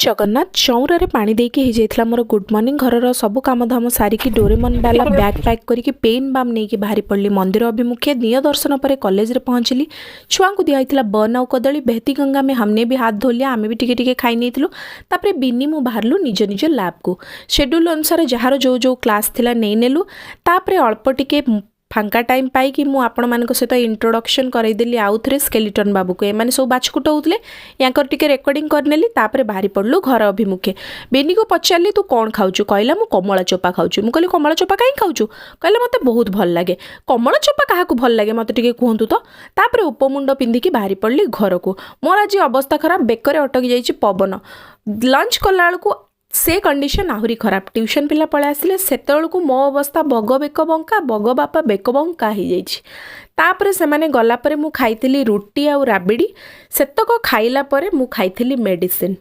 जगन्नाथ चौरारे पानी देकी हो जाइथिला more good morning घरर सब काम धाम सारिकी डोरेमन वाला बैग पैक करके पेन बाम नहीं बाहरी पड़ली मंदिर अभिमुखे दिय दर्शन पर कॉलेज रे पहुँचली। छुआ को दिखाई बन आउ कदली बहती गंगा में हमने भी हाथ धोलिया आमे भी टिके खाई नहीं तापर बिनी मु बाहरलु निज निज लैब को शेड्यूल अनुसार जार जो जो क्लास थिला नहीं नेलु तापर अल्प टिके फांका टाइम पाई मु आपण मान सहित इंट्रोडक्शन करदेली आउ थे स्केलेटन बाबू को एमाने सब बाछकुट होते यांकर टिके रेकर्डिंग करनेली तापर बाहरी पड़लु घर अभिमुखे। बेनी को पचारि तू कौन खाऊचु कहला मु कमला चोपा खाऊचु मु कहली कमला चोपा कहीं खाऊचु कहला मते बहुत भल लगे कमला चोपा क्या भल लगे मते टिके कहतु तो तापर उपमुंड पिंधिकी बाहरी पड़ली घर को। मोर आज अवस्था खराब बेकर अटकी जाइए पवन लंच कला बेलू से कंडीशन आहरी खराब ट्यूशन पिला पळे आसिले सेतेबेलू मो अवस्था बग बेक बंका बग बापा बेक बंका हो जापर से माने गला परे मु खाइथिली रुटी आउ राबिड़ी सेतक खाइला परे मु खाइथिली मेडिसिन।